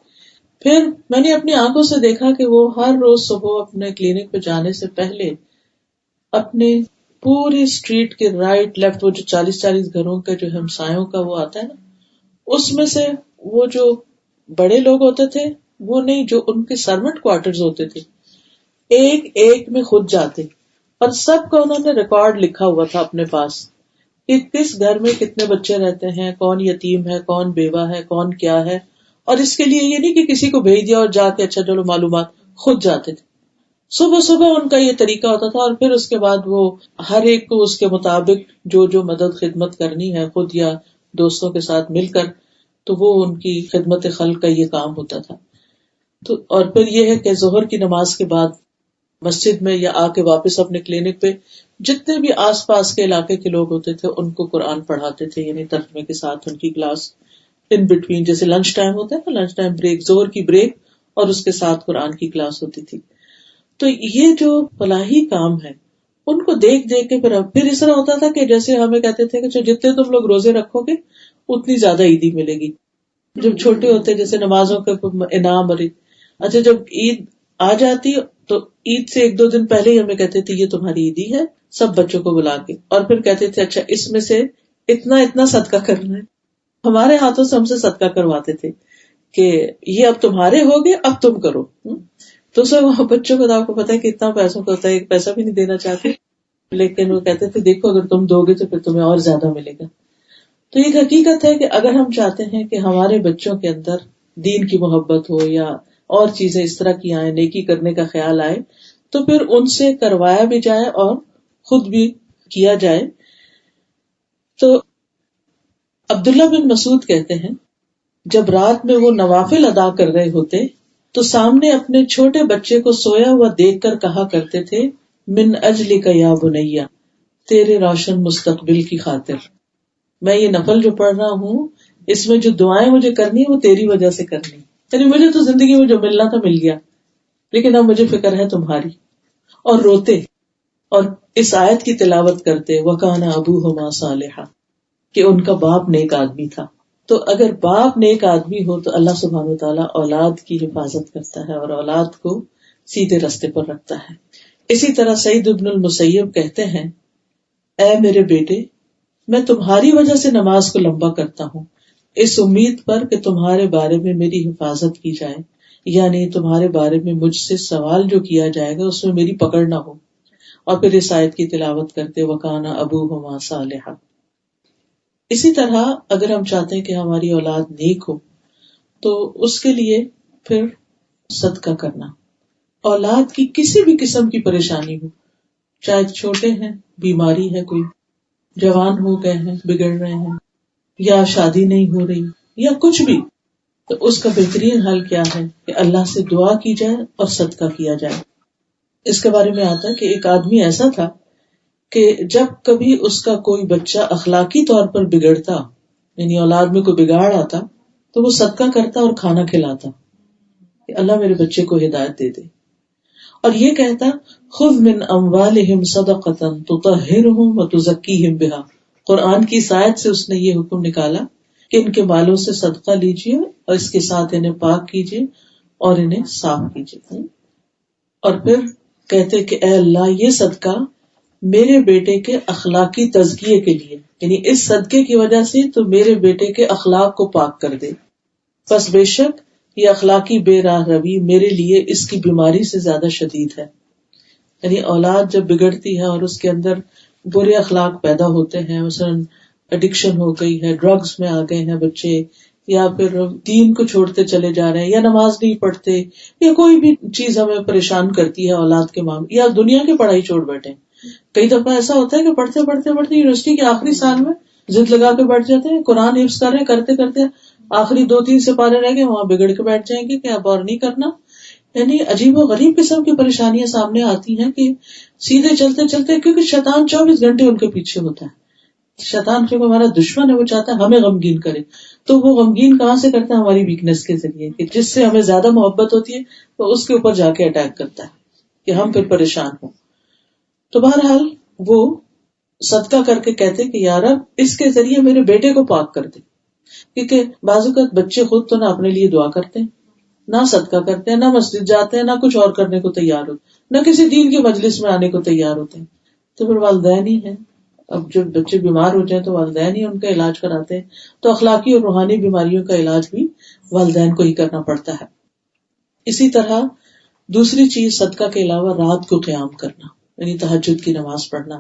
پھر میں نے اپنی آنکھوں سے دیکھا کہ وہ ہر روز صبح اپنے کلینک پہ جانے سے پہلے اپنے پوری اسٹریٹ کے رائٹ لیفٹ وہ جو 40 گھروں کا جو ہمسایوں کا وہ آتا ہے نا اس میں سے وہ جو بڑے لوگ ہوتے تھے وہ نہیں جو ان کے سرونٹ کوارٹرز ہوتے تھے ایک ایک میں خود جاتے اور سب کا انہوں نے ریکارڈ لکھا ہوا تھا اپنے پاس کہ کس گھر میں کتنے بچے رہتے ہیں کون یتیم ہے کون بیوہ ہے کون کیا ہے. اور اس کے لیے یہ نہیں کہ کسی کو بھیج دیا اور جا کے اچھا چلو معلومات خود جاتے تھے. صبح صبح ان کا یہ طریقہ ہوتا تھا اور پھر اس کے بعد وہ ہر ایک کو اس کے مطابق جو مدد خدمت کرنی ہے خود یا دوستوں کے ساتھ مل کر تو وہ ان کی خدمت خلق کا یہ کام ہوتا تھا. تو اور پھر یہ ہے کہ ظہر کی نماز کے بعد مسجد میں یا آ کے واپس اپنے کلینک پہ جتنے بھی آس پاس کے علاقے کے لوگ ہوتے تھے ان کو قرآن پڑھاتے تھے یعنی ترجمے کے ساتھ ان کی کلاس ان بٹوین جیسے لنچ ٹائم ہوتا ہے نا لنچ ٹائم بریک ظہر کی بریک اور اس کے ساتھ قرآن کی کلاس ہوتی تھی. تو یہ جو فلاحی کام ہے ان کو دیکھ دیکھ کے پھر اس طرح ہوتا تھا کہ جیسے ہمیں کہتے تھے کہ جتنے تم لوگ روزے رکھو گے اتنی زیادہ عیدی ملے گی. جب چھوٹے ہوتے جیسے نمازوں کا انعام اور اچھا جب عید آ جاتی تو عید سے 1-2 دن پہلے ہی ہمیں کہتے تھے یہ تمہاری عیدی ہے سب بچوں کو بلا کے اور پھر کہتے تھے اچھا اس میں سے اتنا صدقہ کرنا ہے. ہمارے ہاتھوں سے ہم سے صدقہ کرواتے تھے کہ یہ اب تمہارے ہوگے اب تم کرو. تو اس میں بچوں کو آپ کو پتا ہے کہ اتنا پیسوں کا ہوتا ہے، ایک پیسہ بھی نہیں دینا چاہتے، لیکن وہ کہتے تھے دیکھو اگر تم دو گے تو پھر تمہیں اور زیادہ ملے گا. تو ایک حقیقت ہے کہ اگر ہم چاہتے ہیں کہ ہمارے بچوں کے اندر دین کی محبت ہو یا اور چیزیں اس طرح کی آئیں، نیکی کرنے کا خیال آئے، تو پھر ان سے کروایا بھی جائے اور خود بھی کیا جائے. تو عبداللہ بن مسعود کہتے ہیں جب رات میں وہ نوافل ادا کر رہے ہوتے تو سامنے اپنے چھوٹے بچے کو سویا ہوا دیکھ کر کہا کرتے تھے من اجلک یا بنیا، تیرے روشن مستقبل کی خاطر میں یہ نفل جو پڑھ رہا ہوں، اس میں جو دعائیں مجھے کرنی ہے وہ تیری وجہ سے کرنی، یعنی مجھے تو زندگی میں جو ملنا تھا مل گیا، لیکن اب مجھے فکر ہے تمہاری. اور روتے اور اس آیت کی تلاوت کرتے وَكَانَ أَبُوهُمَا صَالِحًا، کہ ان کا باپ نیک آدمی تھا. تو اگر باپ نیک آدمی ہو تو اللہ سبحانہ وتعالیٰ اولاد کی حفاظت کرتا ہے اور اولاد کو سیدھے رستے پر رکھتا ہے. اسی طرح سعید ابن المسیب کہتے ہیں اے میرے بیٹے، میں تمہاری وجہ سے نماز کو لمبا کرتا ہوں اس امید پر کہ تمہارے بارے میں میری حفاظت کی جائے، یعنی تمہارے بارے میں مجھ سے سوال جو کیا جائے گا اس میں میری پکڑ نہ ہو. اور پھر اس آیت کی تلاوت کرتے وَكَانَ أَبُوهُمَا صَالِحًا. اسی طرح اگر ہم چاہتے ہیں کہ ہماری اولاد نیک ہو تو اس کے لیے پھر صدقہ کرنا. اولاد کی کسی بھی قسم کی پریشانی ہو، چاہے چھوٹے ہیں، بیماری ہے، کوئی جوان ہو گئے ہیں، بگڑ رہے ہیں، یا شادی نہیں ہو رہی یا کچھ بھی، تو اس کا بہترین حل کیا ہے کہ اللہ سے دعا کی جائے اور صدقہ کیا جائے. اس کے بارے میں آتا ہے کہ ایک آدمی ایسا تھا کہ جب کبھی اس کا کوئی بچہ اخلاقی طور پر بگڑتا، یعنی اولاد میں کوئی بگاڑ آتا، تو وہ صدقہ کرتا اور کھانا کھلاتا کہ اللہ میرے بچے کو ہدایت دے دے. اور یہ کہتا خذ من اموالہم صدقۃ تطہرہم وتزکیہم بہا. قرآن کی آیت سے اس نے یہ حکم نکالا کہ ان کے مالوں سے صدقہ لیجیے اور اس کے ساتھ انہیں پاک کیجیے اور انہیں صاف کیجیے. اور پھر کہتے کہ اے اللہ یہ صدقہ میرے بیٹے کے اخلاقی تزکیے کے لیے، یعنی اس صدقے کی وجہ سے تو میرے بیٹے کے اخلاق کو پاک کر دے. پس بے شک یہ اخلاقی بے راہ روی میرے لیے اس کی بیماری سے زیادہ شدید ہے. یعنی اولاد جب بگڑتی ہے اور اس کے اندر برے اخلاق پیدا ہوتے ہیں، مثلاً ایڈکشن ہو گئی ہے، ڈرگز میں آ گئے ہیں بچے، یا پھر دین کو چھوڑتے چلے جا رہے ہیں، یا نماز نہیں پڑھتے، یا کوئی بھی چیز ہمیں پریشان کرتی ہے اولاد کے معاملے، یا دنیا کی پڑھائی چھوڑ بیٹھے. کئی دفعہ ایسا ہوتا ہے کہ پڑھتے پڑھتے پڑھتے یونیورسٹی کے آخری سال میں ضد لگا کے بیٹھ جاتے ہیں، قرآن حفظ کر رہے کرتے کرتے آخری 2-3 سپارے رہ گئے، وہاں بگڑ کے بیٹھ جائیں گے کہ اب اور نہیں کرنا. یعنی عجیب و غریب قسم کی پریشانیاں سامنے آتی ہیں کہ سیدھے چلتے چلتے، کیونکہ شیطان 24 گھنٹے ان کے پیچھے ہوتا ہے. شیطان جو ہمارا دشمن ہے وہ چاہتا ہے ہمیں غمگین کرے، تو وہ غمگین کہاں سے کرتا ہے؟ ہماری ویکنیس کے ذریعے، کہ جس سے ہمیں زیادہ محبت ہوتی ہے تو اس کے اوپر جا کے اٹیک کرتا ہے کہ ہم پھر پریشان ہوں. تو بہرحال وہ صدقہ کر کے کہتے کہ یا رب اس کے ذریعے میرے بیٹے کو پاک کر دے. کیونکہ بعض اوقات بچے خود تو نہ اپنے لیے دعا کرتے ہیں، نہ صدقہ کرتے ہیں، نہ مسجد جاتے ہیں، نہ کچھ اور کرنے کو تیار ہوتے، نہ کسی دین کی مجلس میں آنے کو تیار ہوتے ہیں. تو پھر والدین ہی ہیں، اب جب بچے بیمار ہو جائیں تو والدین ہی ان کا علاج کراتے ہیں. تو اخلاقی اور روحانی بیماریوں کا علاج بھی والدین کو ہی کرنا پڑتا ہے. اسی طرح دوسری چیز صدقہ کے علاوہ رات کو قیام کرنا، یعنی تہجد کی نماز پڑھنا.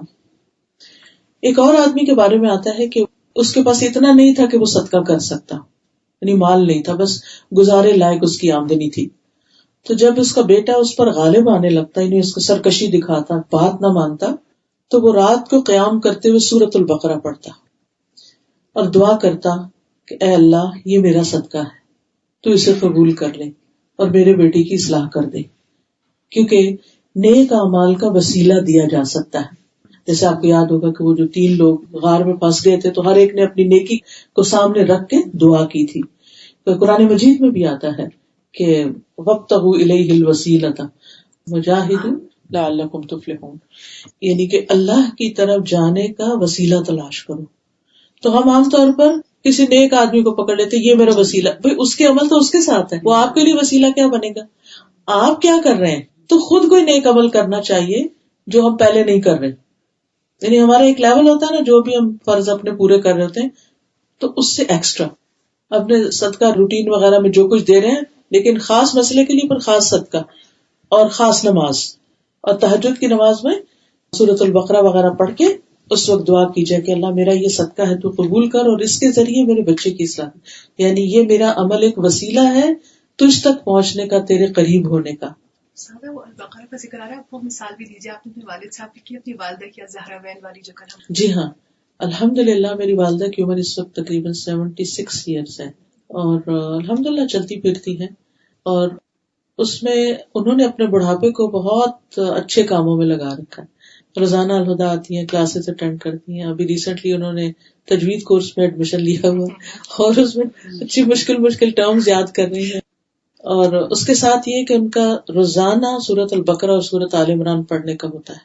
ایک اور آدمی کے بارے میں آتا ہے کہ اس کے پاس اتنا نہیں تھا کہ وہ صدقہ کر سکتا، یعنی مال نہیں تھا، بس گزارے لائق اس کی آمدنی تھی. تو جب اس کا بیٹا اس پر غالب آنے لگتا، یعنی اس کو سرکشی دکھاتا، بات نہ مانتا، تو وہ رات کو قیام کرتے ہوئے سورۃ البقرہ پڑھتا اور دعا کرتا کہ اے اللہ یہ میرا صدقہ ہے، تو اسے قبول کر لے اور میرے بیٹے کی اصلاح کر دے. کیونکہ نیک اعمال کا وسیلہ دیا جا سکتا ہے. جیسے آپ کو یاد ہوگا کہ وہ جو 3 لوگ غار میں پھنس گئے تھے تو ہر ایک نے اپنی نیکی کو سامنے رکھ کے دعا کی تھی. تو قرآن مجید میں بھی آتا ہے کہ وابتغوا الیہ الوسیلۃ وجاہدوا لعلکم تفلحون، یعنی کہ اللہ کی طرف جانے کا وسیلہ تلاش کرو. تو ہم عام طور پر کسی نیک آدمی کو پکڑ لیتے یہ میرا وسیلہ، بھئی اس کے عمل تو اس کے ساتھ ہے، وہ آپ کے لیے وسیلہ کیا بنے گا؟ آپ کیا کر رہے ہیں؟ تو خود کوئی نیک عمل کرنا چاہیے جو ہم پہلے نہیں کر رہے. یعنی ہمارا ایک لیول ہوتا ہے نا، جو بھی ہم فرض اپنے پورے کر رہے ہوتے ہیں تو اس سے ایکسٹرا اپنے صدقہ روٹین وغیرہ میں جو کچھ دے رہے ہیں، لیکن خاص مسئلے کے لیے پر خاص صدقہ، اور خاص نماز، اور تہجد کی نماز میں سورۃ البقرہ وغیرہ پڑھ کے اس وقت دعا کیجیے کہ اللہ میرا یہ صدقہ ہے تو قبول کر، اور اس کے ذریعے میرے بچے کی اصلاح، یعنی یہ میرا عمل ایک وسیلہ ہے تجھ تک پہنچنے کا، تیرے قریب ہونے کا. سادہ وہ البقرہ کا ذکر آ رہا ہے، آپ وہ مثال بھی دیجیے. آپ نے اپنے والد صاحب کی اپنی والدہ کی زہراوین والی جو کل ہم. جی ہاں، الحمدللہ میری والدہ کی عمر اس وقت تقریباً 76 ایئرس ہے، اور الحمدللہ چلتی پھرتی ہیں، اور اس میں انہوں نے اپنے بڑھاپے کو بہت اچھے کاموں میں لگا رکھا ہے. روزانہ الہدیٰ آتی ہیں، کلاسز اٹینڈ کرتی ہیں. ابھی ریسنٹلی انہوں نے تجوید کورس میں ایڈمیشن لیا ہوا اور اس میں اچھی مشکل ٹرمز یاد کر رہی ہیں. اور اس کے ساتھ یہ کہ ان کا روزانہ سورۃ البقرہ اور سورۃ آل عمران پڑھنے کا ہوتا ہے.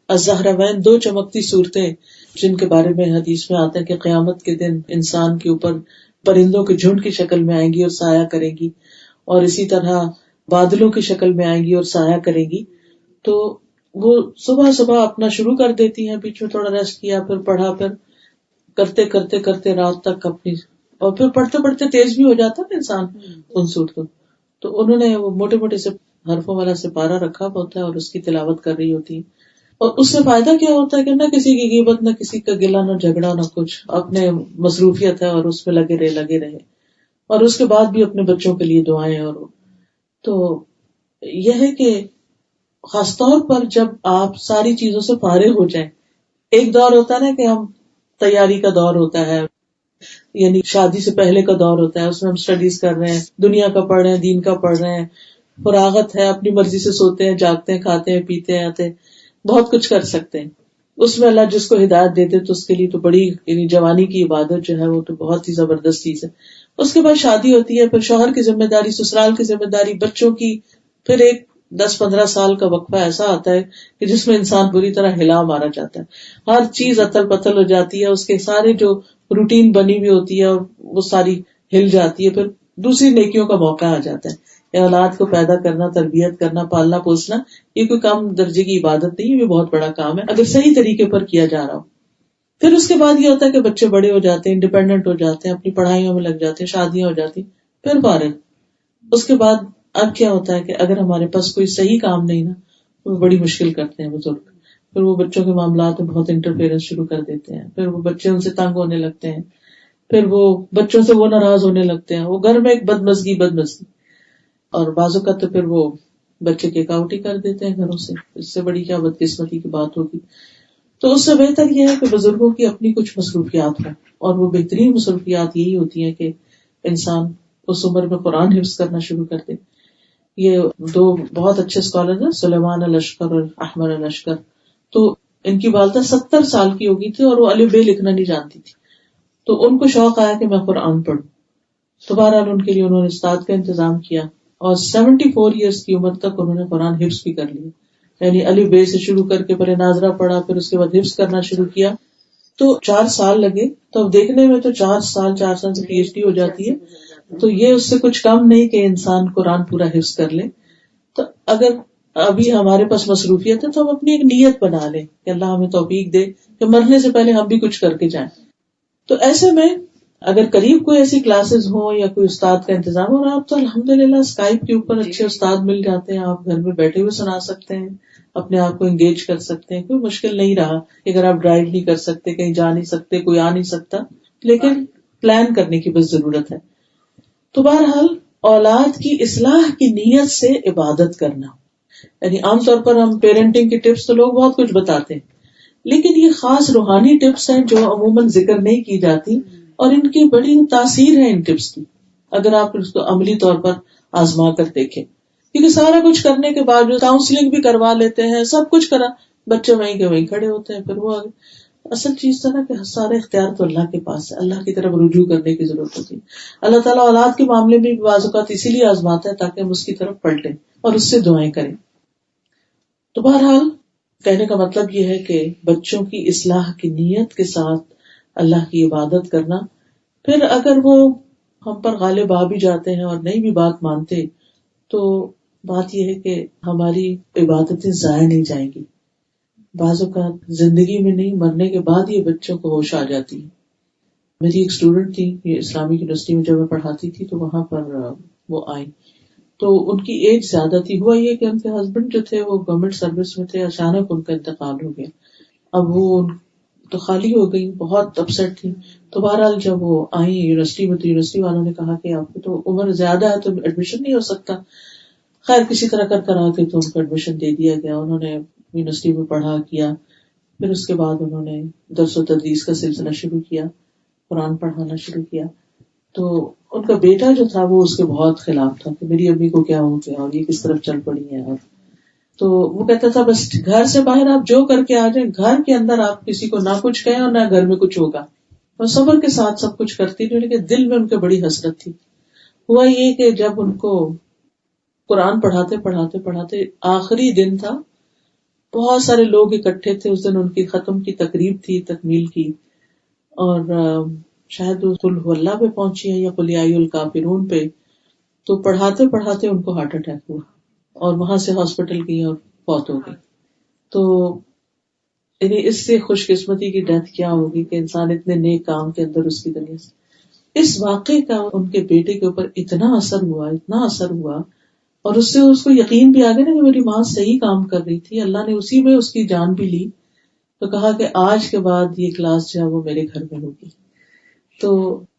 الزہراوین 2 چمکتی صورتیں جن کے بارے میں حدیث میں آتا ہے کہ قیامت کے دن انسان کے اوپر پرندوں کے جھنڈ کی شکل میں آئیں گی اور سایہ کریں گی، اور اسی طرح بادلوں کی شکل میں آئیں گی اور سایہ کریں گی. تو وہ صبح اپنا شروع کر دیتی ہیں، بیچ میں تھوڑا ریسٹ کیا، پھر پڑھا، پھر کرتے رات تک اپنی، اور پھر پڑھتے تیز بھی ہو جاتا ہے انسان ان صورتوں. تو انہوں نے وہ موٹے سے حرفوں والا سپارہ رکھا ہوتا ہے اور اس کی تلاوت کر رہی ہوتی ہے. اور اس سے فائدہ کیا ہوتا ہے کہ نہ کسی کی غیبت، نہ کسی کا گلہ، نہ جھگڑا، نہ کچھ، اپنے مصروفیت ہے اور اس میں لگے رہے، اور اس کے بعد بھی اپنے بچوں کے لیے دعائیں. اور تو یہ ہے کہ خاص طور پر جب آپ ساری چیزوں سے فارغ ہو جائیں، ایک دور ہوتا ہے نا کہ ہم تیاری کا دور ہوتا ہے، یعنی شادی سے پہلے کا دور ہوتا ہے، اس میں ہم اسٹڈیز کر رہے ہیں، دنیا کا پڑھ رہے ہیں، دین کا پڑھ رہے ہیں، فراغت ہے، اپنی مرضی سے سوتے ہیں، جاگتے ہیں، کھاتے ہیں، پیتے ہیں، آتے ہیں، بہت کچھ کر سکتے ہیں. اس میں اللہ جس کو ہدایت دیتے تو اس کے لیے تو بڑی، یعنی جوانی کی عبادت جو ہے وہ تو بہت ہی زبردست چیز ہے. اس کے بعد شادی ہوتی ہے، پھر شوہر کی ذمہ داری، سسرال کی ذمہ داری، بچوں کی، پھر ایک 10-15 سال کا وقفہ ایسا آتا ہے کہ جس میں انسان پوری طرح ہلا مارا جاتا ہے، ہر چیز اتل پتل ہو جاتی ہے، اس کے سارے جو روٹین بنی ہوئی ہوتی ہے وہ ساری ہل جاتی ہے. پھر دوسری نیکیوں کا موقع آ جاتا ہے. اولاد کو پیدا کرنا، تربیت کرنا، پالنا پوسنا، یہ کوئی کم درجے کی عبادت نہیں، یہ بہت بڑا کام ہے اگر صحیح طریقے پر کیا جا رہا ہو. پھر اس کے بعد یہ ہوتا ہے کہ بچے بڑے ہو جاتے ہیں، انڈیپینڈنٹ ہو جاتے ہیں، اپنی پڑھائیوں میں لگ جاتے ہیں، شادیاں ہو جاتی، پھر فارغ. اس کے بعد اب کیا ہوتا ہے کہ اگر ہمارے پاس کوئی صحیح کام نہیں نا، وہ بڑی مشکل کرتے ہیں بزرگ. پھر وہ بچوں کے معاملات میں بہت انٹرفیئرنس شروع کر دیتے ہیں، پھر وہ بچے ان سے تنگ ہونے لگتے ہیں، پھر وہ بچوں سے وہ ناراض ہونے لگتے ہیں، وہ گھر میں ایک بدمزگی، اور بعض اوقات تو پھر وہ بچے کیک آؤٹ ہی کر دیتے ہیں گھروں سے. اس سے بڑی کیا بدقسمتی کی بات ہوگی. تو اس سے بہتر یہ ہے کہ بزرگوں کی اپنی کچھ مصروفیات ہوں، اور وہ بہترین مصروفیات یہی ہوتی ہیں کہ انسان اس عمر میں قرآن حفظ کرنا شروع کر دے. یہ 2 بہت اچھے اسکالر ہیں، سلیمان الاشکر اور احمد الاشکر. تو ان کی والدہ 70 سال کی ہوگی تھی اور وہ الف بے لکھنا نہیں جانتی تھی. تو ان کو شوق آیا کہ میں قرآن پڑھوں. تو بہرحال ان کے لیے انہوں نے استاد کا انتظام کیا، اور 74 ایئرس کی عمر تک انہوں نے قرآن حفظ بھی کر لیا. یعنی الف بے سے شروع کر کے پہلے ناظرہ پڑھا، پھر اس کے بعد حفظ کرنا شروع کیا. تو 4 سال لگے. تو اب دیکھنے میں تو 4 سال سے پی ایچ ڈی ہو جاتی ہے. تو یہ اس سے کچھ کم نہیں کہ انسان قرآن پورا حفظ کر لے. تو اگر ابھی ہمارے پاس مصروفیت ہے تو ہم اپنی ایک نیت بنا لیں کہ اللہ ہمیں توفیق دے کہ مرنے سے پہلے ہم بھی کچھ کر کے جائیں. تو ایسے میں اگر قریب کوئی ایسی کلاسز ہوں یا کوئی استاد کا انتظام ہو رہا، آپ تو الحمدللہ اسکائپ کے اوپر اچھے استاد مل جاتے ہیں، آپ گھر میں بیٹھے ہوئے سنا سکتے ہیں، اپنے آپ کو انگیج کر سکتے ہیں. کوئی مشکل نہیں رہا. اگر آپ ڈرائیو نہیں کر سکتے، کہیں جا نہیں سکتے، کوئی آ نہیں سکتا، لیکن پلان کرنے کی بس ضرورت ہے. تو بہرحال اولاد کی اصلاح کی نیت سے عبادت کرنا، یعنی عام طور پر ہم پیرنٹنگ کی ٹپس تو لوگ بہت کچھ بتاتے ہیں، لیکن یہ خاص روحانی ٹپس ہیں جو عموماً ذکر نہیں کی جاتی، اور ان کی بڑی تاثیر ہے ان ٹپس کی اگر آپ اس کو عملی طور پر آزما کر دیکھیں. کیونکہ سارا کچھ کرنے کے بعد کاؤنسلنگ بھی کروا لیتے ہیں، سب کچھ کرا، بچے وہیں کے وہیں کھڑے ہوتے ہیں. پھر وہ آگے اصل چیز تھا نا کہ سارے اختیار تو اللہ کے پاس ہے، اللہ کی طرف رجوع کرنے کی ضرورت ہوتی ہے. اللہ تعالیٰ اولاد کے معاملے میں بعض اوقات اسی لیے آزماتا ہے تاکہ ہم اس کی طرف پلٹیں اور اس سے دعائیں کریں. تو بہرحال کہنے کا مطلب یہ ہے کہ بچوں کی اصلاح کی نیت کے ساتھ اللہ کی عبادت کرنا. پھر اگر وہ ہم پر غالب آ بھی جاتے ہیں اور نہیں بھی بات مانتے، تو بات یہ ہے کہ ہماری عبادتیں ضائع نہیں جائیں گی. بعض اوقات زندگی میں نہیں، مرنے کے بعد یہ بچوں کو ہوش آ جاتی ہے. میری ایک اسٹوڈنٹ تھی، یہ اسلامی یونیورسٹی میں جب میں پڑھاتی تھی تو وہاں پر وہ آئی. تو ان کی ایج زیادہ تھی. ہوا یہ کہ ان کے ہسبینڈ جو تھے وہ گورنمنٹ سروس میں تھے, اچانک ان کا انتقال ہو گیا. اب وہ تو خالی ہو گئی, بہت اپسیٹ تھی. تو بہرحال جب وہ آئی یونیورسٹی میں تو یونیورسٹی والوں نے کہا کہ آپ کی تو عمر زیادہ ہے تو ایڈمیشن نہیں ہو سکتا. خیر کسی طرح کرا کے تو ان کو ایڈمیشن دے دیا گیا. انہوں نے یونیورسٹی میں پڑھا کیا, پھر اس کے بعد انہوں نے درس و تدریس کا سلسلہ شروع کیا, قرآن پڑھانا شروع کیا. تو ان کا بیٹا جو تھا وہ اس کے بہت خلاف تھا کہ میری امی کو کیا ہو گیا اور یہ کس طرف چل پڑی ہے. اور تو وہ کہتا تھا بس گھر سے باہر آپ جو کر کے آ جائیں, گھر کے اندر آپ کسی کو نہ کچھ کہیں اور نہ گھر میں کچھ ہوگا. اور صبر کے ساتھ سب کچھ کرتی تھی, لیکن دل میں ان کے بڑی حسرت تھی. ہوا یہ کہ جب ان کو قرآن پڑھاتے آخری دن تھا, بہت سارے لوگ اکٹھے تھے. اس دن ان کی ختم کی تقریب تھی, تکمیل کی, اور شاید وہ قل هو اللہ پہ پہنچی ہے یا قل یا ایھا الکافرون پہ. تو پڑھاتے ان کو ہارٹ اٹیک ہوا اور وہاں سے ہاسپٹل گئی اور فوت ہو گئی. تو یعنی اس سے خوش قسمتی کی ڈیتھ کیا ہوگی کہ انسان اتنے نیک کام کے اندر اس کی دنیا سے. اس واقعے کا ان کے بیٹے کے اوپر اتنا اثر ہوا اور اس سے اس کو یقین بھی آ گیا نا کہ میری ماں صحیح کام کر رہی تھی, اللہ نے اسی میں اس کی جان بھی لی. تو کہا کہ آج کے بعد یہ کلاس جو ہے وہ میرے گھر میں ہوگی. تو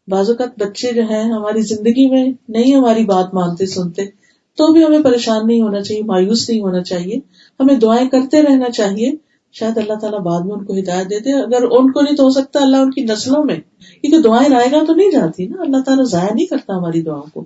بعض اوقات بچے جو ہیں ہماری زندگی میں نہیں ہماری بات مانتے سنتے, تو بھی ہمیں پریشان نہیں ہونا چاہیے, مایوس نہیں ہونا چاہیے, ہمیں دعائیں کرتے رہنا چاہیے. شاید اللہ تعالیٰ بعد میں ان کو ہدایت دیتے. اگر ان کو نہیں تو ہو سکتا اللہ ان کی نسلوں میں, کیونکہ دعائیں رائے گاہ تو نہیں جاتی نا, اللہ تعالیٰ ضائع نہیں کرتا ہماری دعاؤں کو.